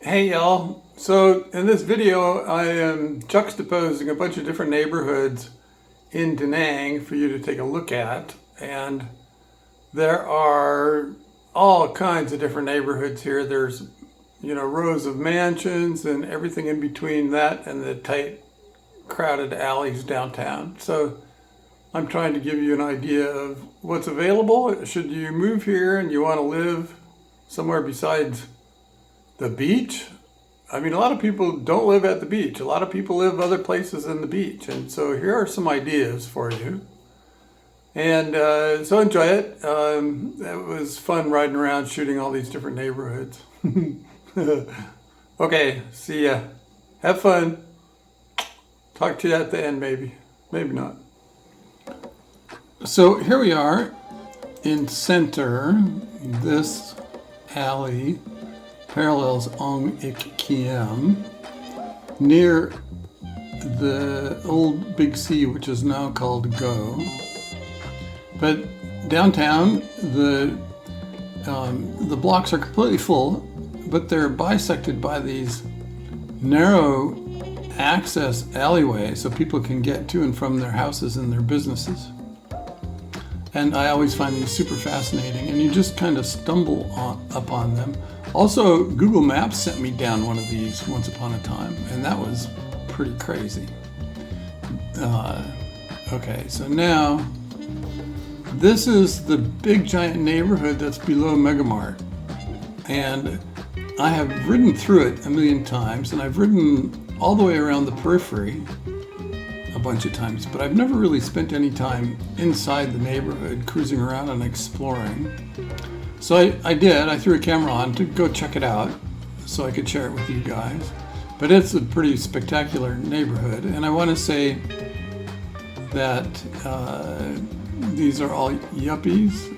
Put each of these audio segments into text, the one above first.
Hey y'all, so in this video I am juxtaposing a bunch of different neighborhoods in DaNang for you to take a look at, and there are all kinds of different neighborhoods here. There's rows of mansions and everything in between that and the tight crowded alleys downtown. So I'm trying to give you an idea of what's available should you move here and you want to live somewhere besides the beach. I mean, a lot of people don't live at the beach. A lot of people live other places than the beach. And so here are some ideas for you. And so enjoy it. It was fun riding around shooting all these different neighborhoods. Okay, see ya. Have fun. Talk to you at the end, maybe. Maybe not. So here we are in center. This alley parallels Ong Ik Kiem near the old Big C, which is now called Go. But downtown, the blocks are completely full, but they're bisected by these narrow access alleyways so people can get to and from their houses and their businesses. And I always find these super fascinating, and you just kind of stumble upon them. Also, Google Maps sent me down one of these once upon a time, and that was pretty crazy. Okay, so now this is the big giant neighborhood that's below Megamart, and I have ridden through it a million times, and I've ridden all the way around the periphery a bunch of times, but I've never really spent any time inside the neighborhood cruising around and exploring. So I did. I threw a camera on to go check it out so I could share it with you guys. But it's a pretty spectacular neighborhood, and I want to say that these are all yuppies,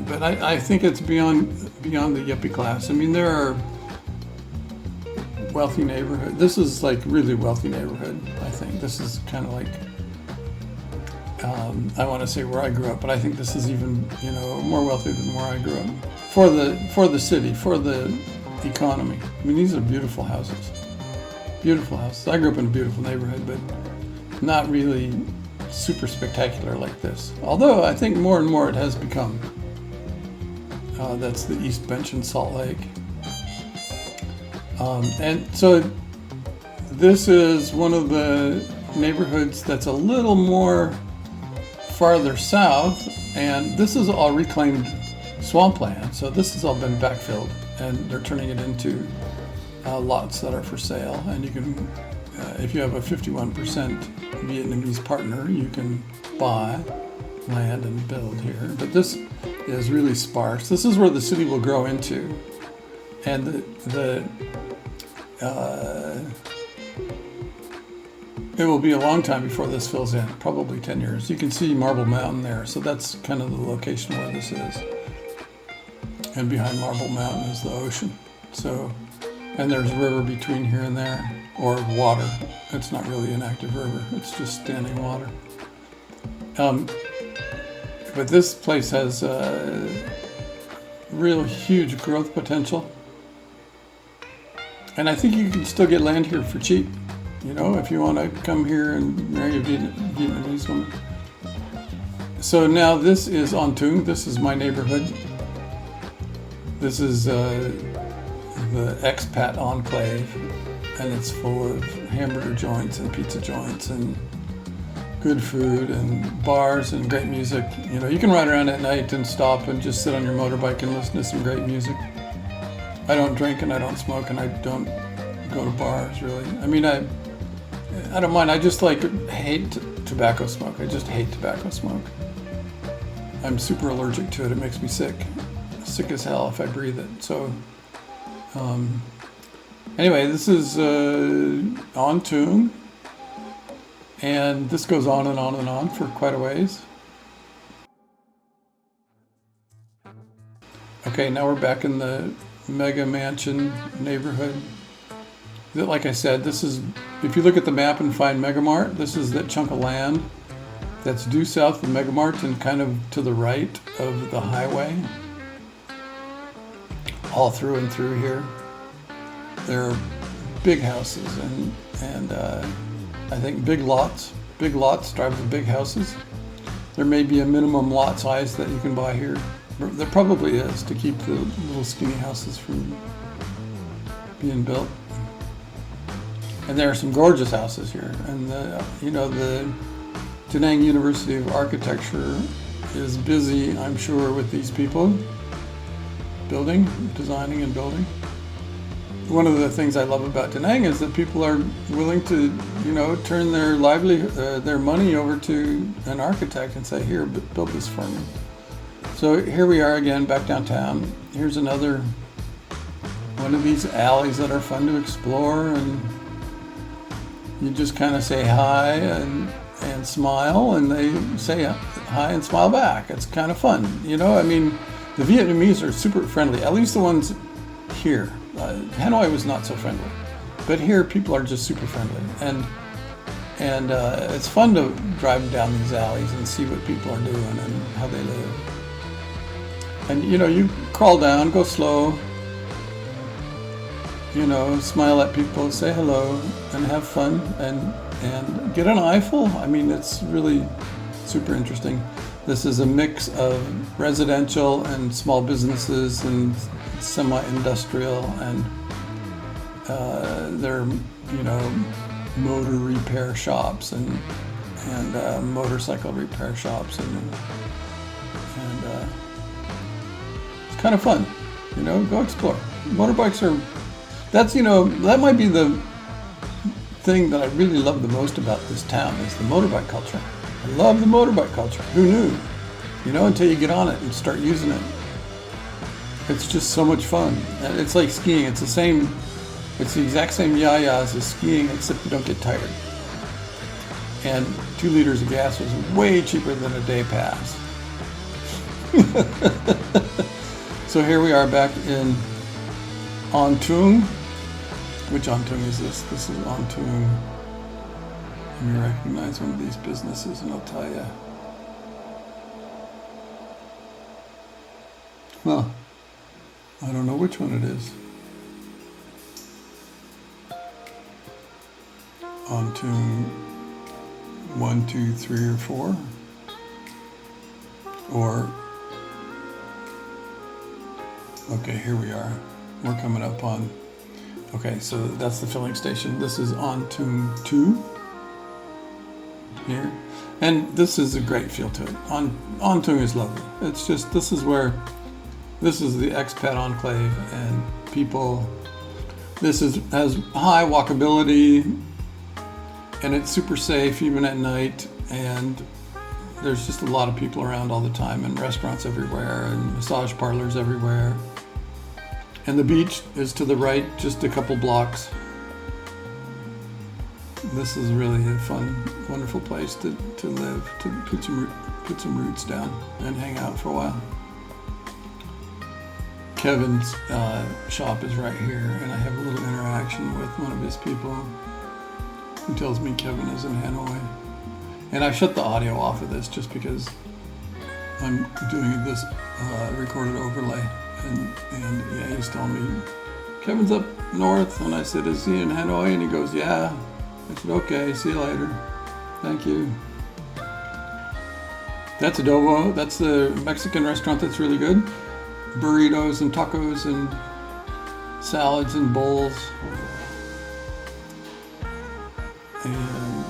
but I think it's beyond the yuppie class. I mean, there are wealthy neighborhood. This is like really wealthy neighborhood. I think this is kind of like I want to say where I grew up, but I think this is even more wealthy than where I grew up. For the city, for the economy. I mean, these are beautiful houses. Beautiful houses. I grew up in a beautiful neighborhood, but not really super spectacular like this. Although I think more and more it has become. That's the East Bench in Salt Lake. And so this is one of the neighborhoods that's a little more farther south, and this is all reclaimed swampland. So this has all been backfilled, and they're turning it into lots that are for sale. And you can, if you have a 51% Vietnamese partner, you can buy land and build here. But this is really sparse. This is where the city will grow into, and it will be a long time before this fills in, probably 10 years. You can see Marble Mountain there, so that's kind of the location where this is. And behind Marble Mountain is the ocean. So, and there's a river between here and there, or water. It's not really an active river, it's just standing water. But this place has real huge growth potential. And I think you can still get land here for cheap, if you want to come here and marry a Vietnamese woman. So now this is An Tung. This is my neighborhood. This is the Expat Enclave, and it's full of hamburger joints and pizza joints and good food and bars and great music. You can ride around at night and stop and just sit on your motorbike and listen to some great music. I don't drink and I don't smoke and I don't go to bars really. I mean, I don't mind. I just hate tobacco smoke. I just hate tobacco smoke. I'm super allergic to it. It makes me sick as hell if I breathe it. So anyway, this is An Tung, and this goes on and on and on for quite a ways. Okay, now we're back in the mega mansion neighborhood. Like I said, this is, if you look at the map and find Megamart, this is that chunk of land that's due south of Megamart and kind of to the right of the highway. All through and through here. they're big houses, and I think big lots drive the big houses. There may be a minimum lot size that you can buy here. There probably is, to keep the little skinny houses from being built. And there are some gorgeous houses here. And the DaNang University of Architecture is busy, I'm sure, with these people designing and building. One of the things I love about DaNang is that people are willing to, turn their their money over to an architect and say, here, build this for me. So here we are again, back downtown. Here's another one of these alleys that are fun to explore, and you just kind of say hi and smile, and they say hi and smile back. It's kind of fun, The Vietnamese are super friendly, at least the ones here. Hanoi was not so friendly, but here people are just super friendly, and it's fun to drive down these alleys and see what people are doing and how they live. And you crawl down, go slow, smile at people, say hello, and have fun, and get an eyeful. I mean, it's really super interesting. This is a mix of residential and small businesses and semi-industrial, and there are, motor repair shops and motorcycle repair shops, and it's kind of fun, go explore. Motorbikes are, that might be the thing that I really love the most about this town, is the motorbike culture. I love the motorbike culture. Who knew? Until you get on it and start using it. It's just so much fun. And it's like skiing. It's the exact same yayas as skiing, except you don't get tired. And 2 liters of gas was way cheaper than a day pass. So here we are back in An Thung. Which An Thung is this? This is An Thung. Let me recognize one of these businesses and I'll tell you. Well, I don't know which one it is. An Thung 1, 2, 3, or 4. Or, okay, here we are. We're coming up on, okay, so that's the filling station. This is An Thung 2 here. And this is a great feel to it. An Thung is lovely. It's just, this is the Expat Enclave, and people, has high walkability, and it's super safe even at night, and there's just a lot of people around all the time, and restaurants everywhere, and massage parlors everywhere. And the beach is to the right, just a couple blocks. This is really a fun, wonderful place to live, to put some roots down and hang out for a while. Kevin's shop is right here, and I have a little interaction with one of his people who tells me Kevin is in Hanoi. And I shut the audio off of this just because I'm doing this recorded overlay. And yeah, he's telling me, Kevin's up north. And I said, is he in Hanoi? And he goes, yeah. I said, okay, see you later. Thank you. That's Adobo. That's the Mexican restaurant that's really good. Burritos and tacos and salads and bowls. And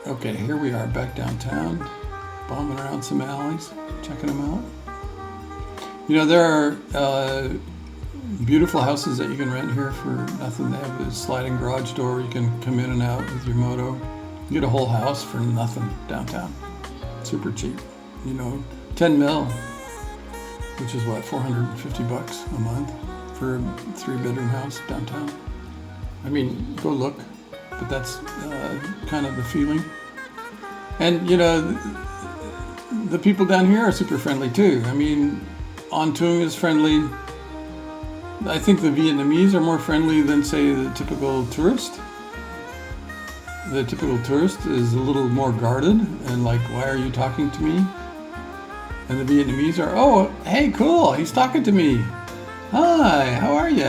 okay, here we are back downtown, bombing around some alleys, checking them out. There are beautiful houses that you can rent here for nothing. They have a sliding garage door where you can come in and out with your moto. You get a whole house for nothing downtown. Super cheap. 10 mil, which is what, $450 a month for a 3-bedroom house downtown. I mean, go look, but that's kind of the feeling. And the people down here are super friendly too. I mean, An Thung is friendly. I think the Vietnamese are more friendly than, say, the typical tourist. the typical tourist is a little more guarded and like, why are you talking to me? And the Vietnamese are, oh, hey, cool, he's talking to me. Hi, how are you?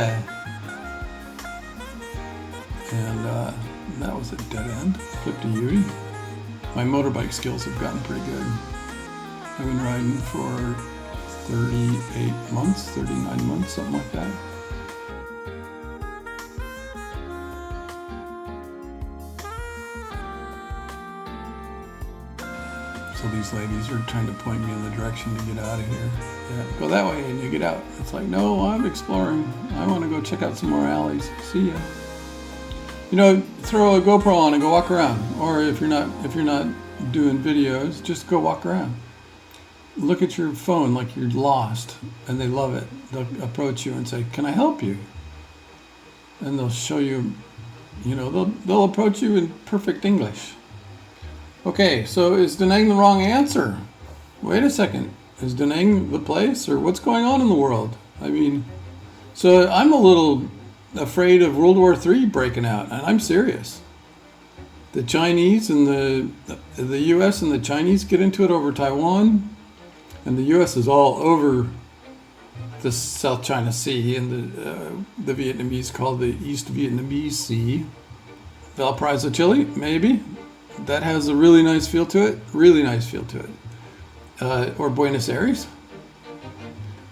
And that was a dead end. Flip to Yuri. My motorbike skills have gotten pretty good. I've been riding for 38 months, 39 months, something like that. So these ladies are trying to point me in the direction to get out of here. Yeah, go that way and you get out. It's like, no, I'm exploring. I want to go check out some more alleys. See ya. You know, throw a GoPro on and go walk around. Or if you're not doing videos, just go walk around. Look at your phone like you're lost, and they love it. They'll approach you and say, "Can I help you?" And they'll show you. You know, they'll approach you in perfect English. Okay, so is DaNang the wrong answer? Wait a second. Is DaNang the place, or what's going on in the world? I mean, so I'm a little afraid of World War III breaking out, and I'm serious. The Chinese and the U.S. and the Chinese get into it over Taiwan, and the U.S. is all over the South China Sea, and the Vietnamese call the East Vietnamese Sea. Valparaiso, Chile, maybe. That has a really nice feel to it. Really nice feel to it. Or Buenos Aires.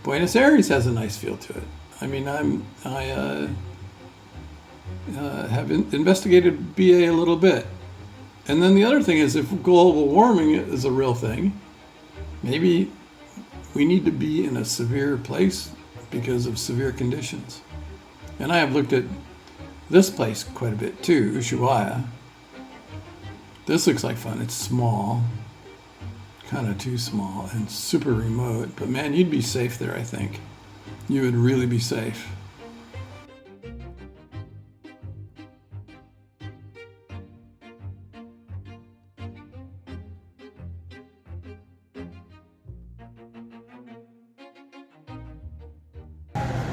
Buenos Aires has a nice feel to it. I mean, I have investigated BA a little bit. And then the other thing is, if global warming is a real thing, maybe we need to be in a severe place because of severe conditions. And I have looked at this place quite a bit too, Ushuaia. This looks like fun. It's small, kind of too small and super remote. But man, you'd be safe there, I think. You would really be safe.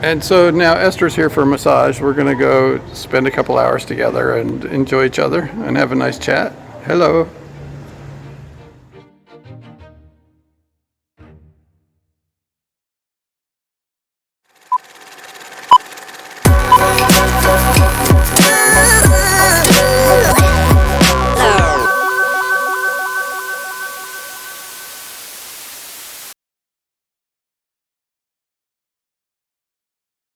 And so now Esther's here for a massage. We're going to go spend a couple hours together and enjoy each other and have a nice chat. Hello.